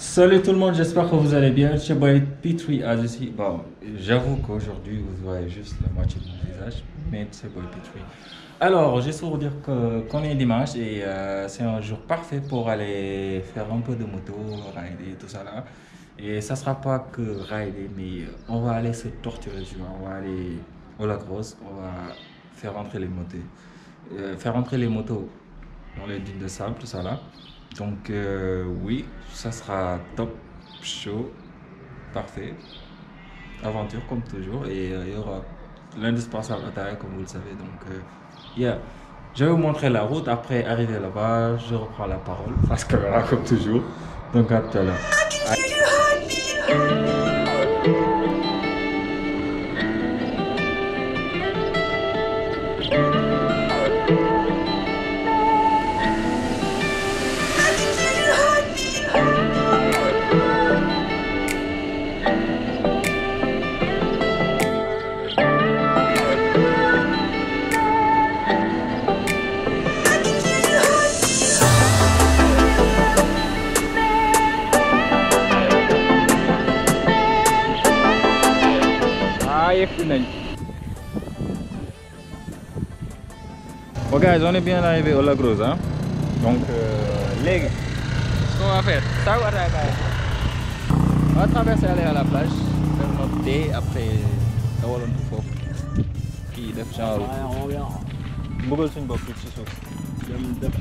Salut tout le monde, j'espère que vous allez bien. Je suis Petite ici. Bon, j'avoue qu'aujourd'hui vous voyez juste la moitié de mon visage, mais c'est Petite. Alors, juste pour vous dire qu'on est dimanche et c'est un jour parfait pour aller faire un peu de moto, rider, tout ça là. Et ça sera pas que rider, mais on va aller se torturer, tu vois. On va aller au lac Rose, on va faire rentrer les motos, dans les dunes de sable, tout ça là. Donc oui, ça sera top, chaud, parfait, aventure comme toujours et il y aura l'indispensable attire comme vous le savez. Donc yeah, je vais vous montrer la route. Après arriver là-bas, je reprends la parole parce que voilà comme toujours. Donc à tout à l'heure. Bon guys, on est bien arrivé au lac Rose, hein? Donc les ce qu'on va faire, ça on va traverser aller à la plage, faire notre thé, après dawalon foofu kii def genre bëggal suñu bopp ci suuf dem def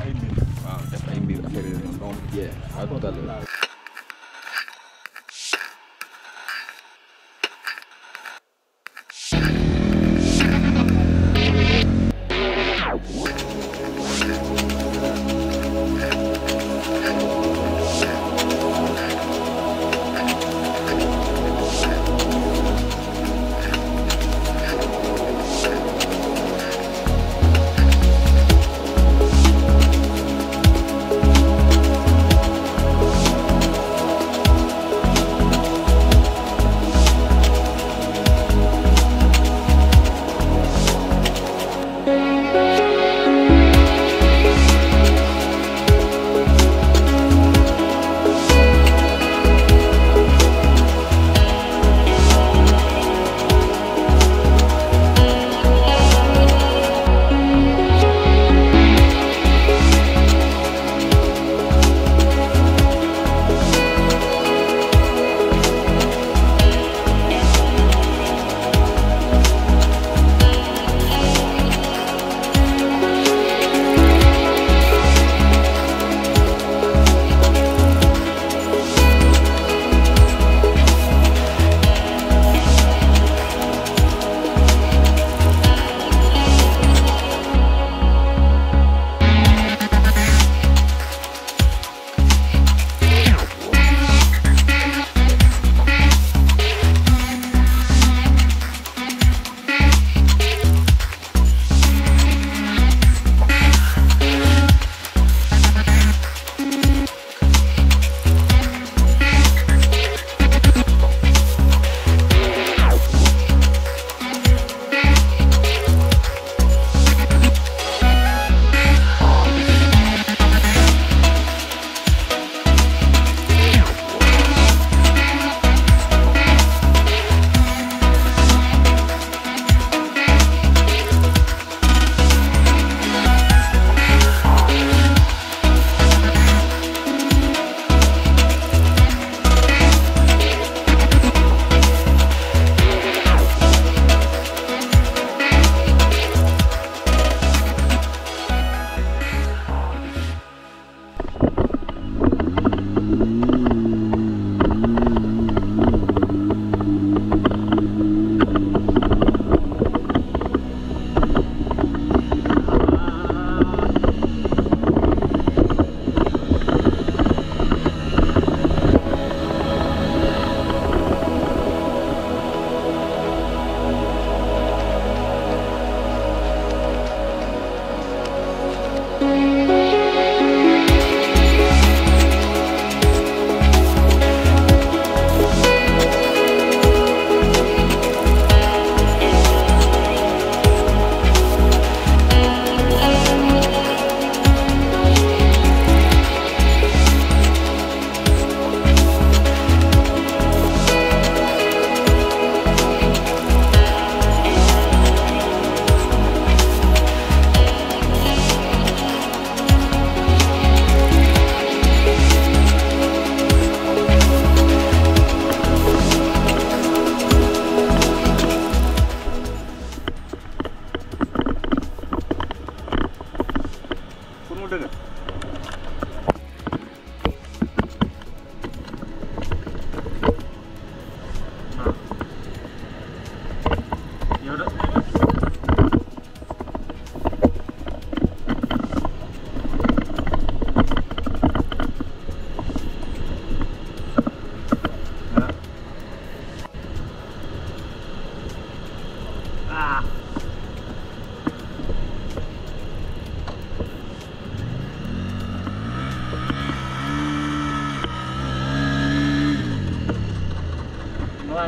ay mbir waaw def ay mbir affaire yooyu donc yeah à tout à l'heure.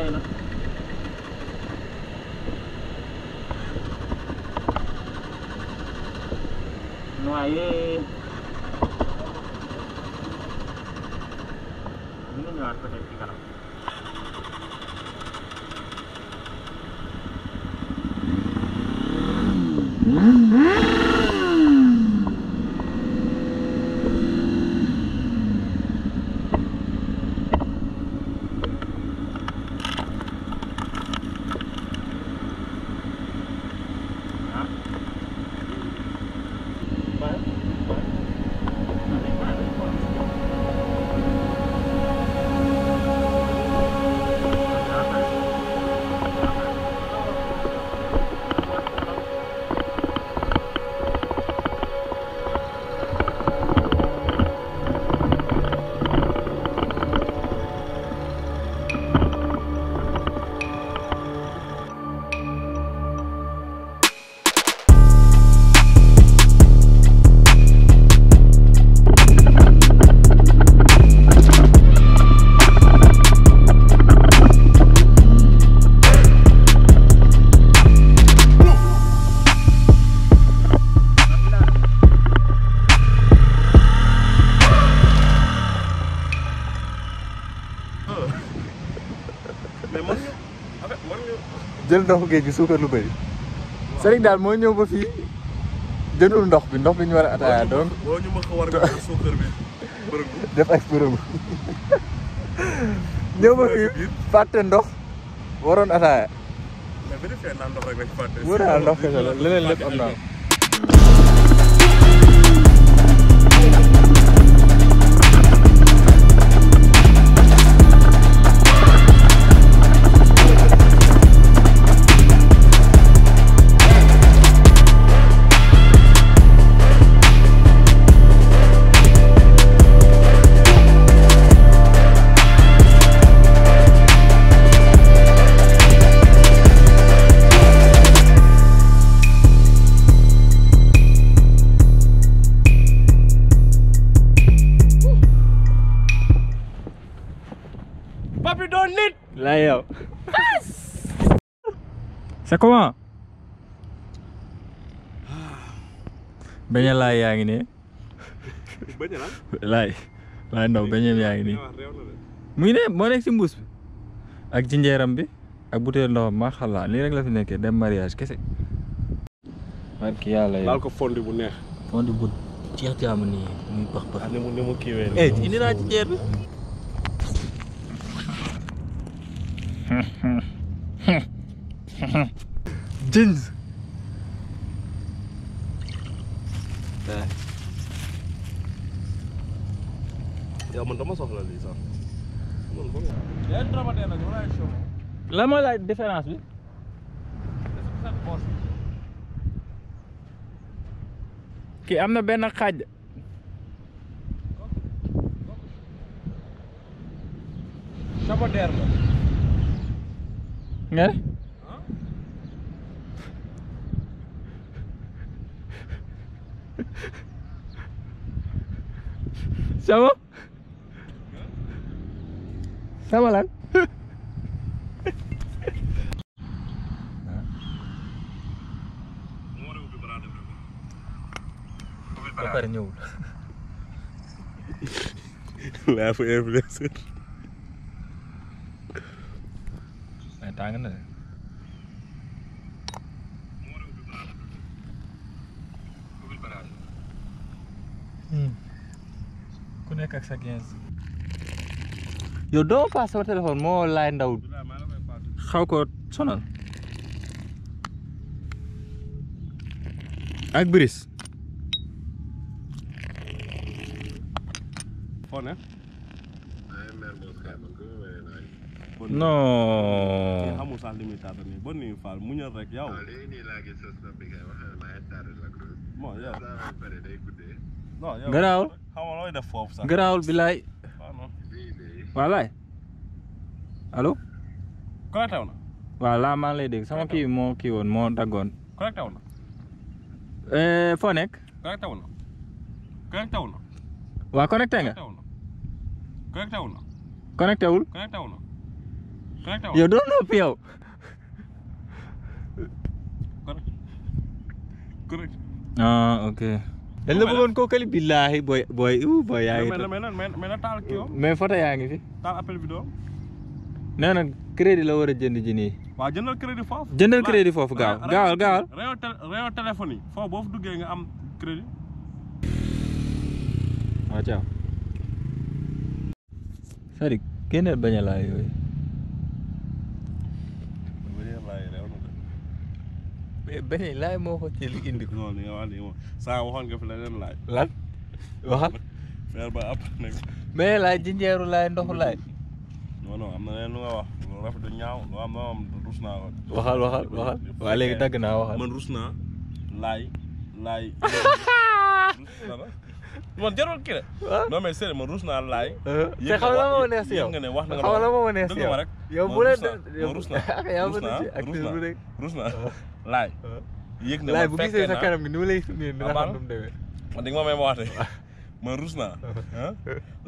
noyyi na. noyé. Mën na ñëwaat peut-être ci kanam. jël ndoxu géej gi suukar lu bëri. Serigne daal moo ñëw ba fii jëndul ndox bi ñu war a ataaya donc. boo ñu mën ko war a suukar bi bërëngu. def ak bërëngu. ñëw ba fii fàtte ndox waroon ataaya. mais bi defee naan ndox rek lañ fàtte. wóor naa ndox kese la leneen lépp am naa. Là yow. C'est comment? Beñe laay yaa ngi nii. Beñe lan? laay ndaw beñeem yaa ngi nii. mu ngi ne moo nekk si mbuus bi. ak jinjeeram bi ak butéel ndoxam maa xalaa lii rek la fi nekkee dem mariage kese. barki yàlla yow. laal ko fondi bu neex. fondi bu jeex jaamu nii muy pax pax. ni mu kiiwee. indi naa jinjeer bi. jeans. yow man dama soxla lii sax. lan mooy la différence bi. kii am na benn xaaj. saboteur la. nga ne. sama lan. ba pare ñëwul. laa fa influenceur. mais tàng na de. ku nekk ak sa 15. yow doo paas sama téléphone moo laay ndaw xaw ko sonal. ak bris. foo ne. non. xamul sax li muy tardé nii ba nuyu Fall mu ñëw rek yow. bon yow. non yow garaawul. xam nga looy def foofu sax. garaawul bilaay. wallaay. allo. connecté wu na. waaw laa maa ngi lay dégg sama kii moo kii woon moo daggoon. connecté wu na. foo nekk. connecté wu na. connecté wu na. waa connecté nga. connecté wu na. connecté wul. connecté wu na. Connecté yow doo noppi yow. Correct. Ah ok. dañ la bëggoon kookali billaahi booy yaa ngi mais na taal kii mais photo yaa ngi fi. taal appel vidéo. nee na crédit la war a jënd ji nii. waaw jëndal crédit foofu. jëndal crédit foofu gaawal. réew téléphone yi foofu boo fa duggee nga am crédit. waaw ciao. Sadik génneel bañ a laay yooyu. bañ a laay moo ko ci li indi ko. non li nga wax nii moom saa waxoon nga fi leneen laay. lan waxal. feer ba après nag. bañ a laay jinjeeru laay ndoxu laay. non am na leneen lu nga wax lu rafet du ñaaw lu am na am rus naa ko. waxal waa léegi dagg naa waxal. man rus naa laay. man jarul kii de. non mais sérieux man rus naa laay. te xam la moo neex si yow nga ne wax na nga xam la moo neex si yow rek. yow bu leen rus naa laay. yëg ne laay man bu fekkee gisee sa naa kanam gi ni mu lay sumee dina xam nu mu demee. man di nga ma may ma waxte man rus naa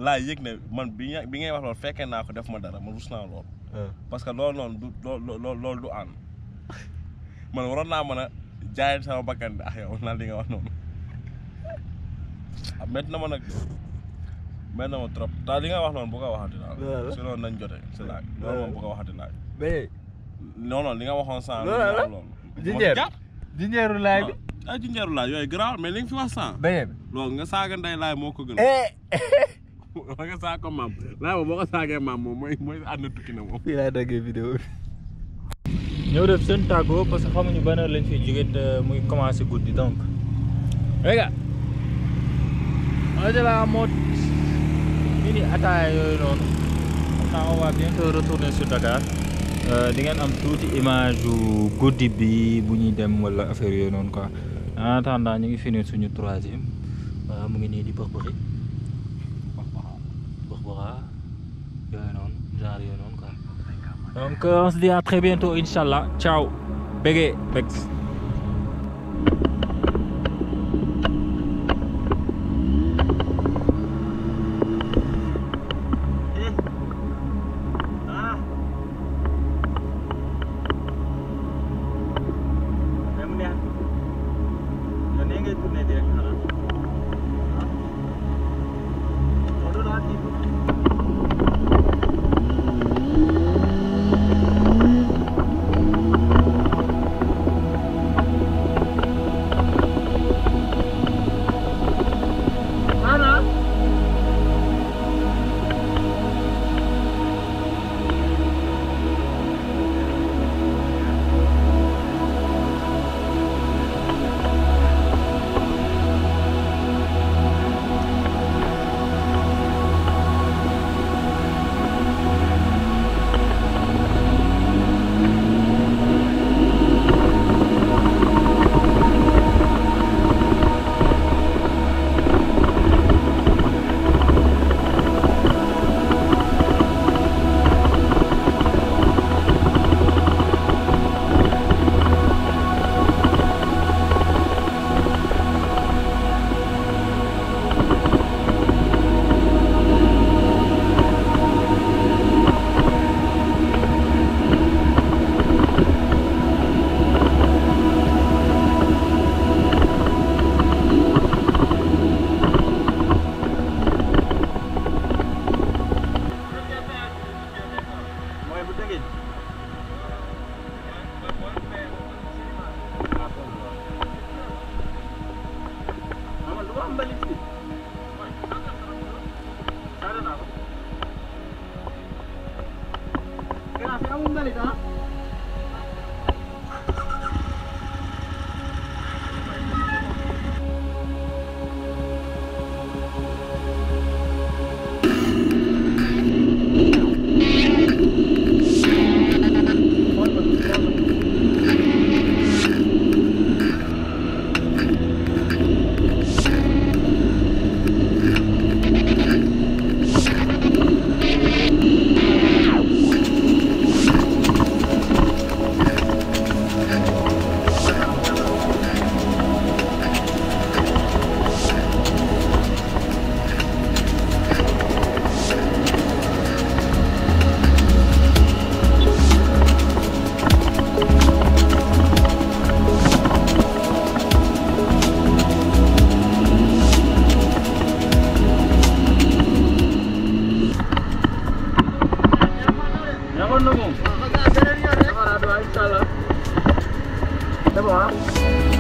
laay yëg ne man bi ngay wax loolu fekkee naa ko def ma dara man rus naa lool. parce que loolu noonu du loolu du ànd man waroon naa mën a jaay sama bakkan bi ak yow naan li nga wax noonu. métti na ma nag métti na ma trop daal li nga wax noonu bu ko waxati daal. si loolu nañ jote si laaj loolu moom bu ko waxati laaj. mais. non li nga waxoon sànq. loolu jinjeeru laay bi. ay jinjeeru laay yooyu garaaw mais li nga fi wax sànq. beneen bi loolu nga saaga ndey laay moo ko gën. nga saaga ko maam laay boo ko saagee maam moom mooy ànd tukki na moom. fii laay daggee vidéo bi. ñëw def seen tàggoo parce que xamuñu ban heure lañ fiy jóge te muy commencé guddi donc. les gars. on est là moo mini ataaya yooyu noonu. xam naa on va bientôt retourner sur Dakar. di ngeen am tuuti image yu guddi bi bu ñuy dem wala affaire yooyu noonu quoi en attendant ñu ngi finir suñu 3e waaw mu ngi nii di bëx-bëxi bëx-bëxa yooyu noonu genre yooyu noonu quoi donc on se dit à très bientôt inchallah ciao bégee bég na moom. Voilà, inch'Allah. C'est bon, hein?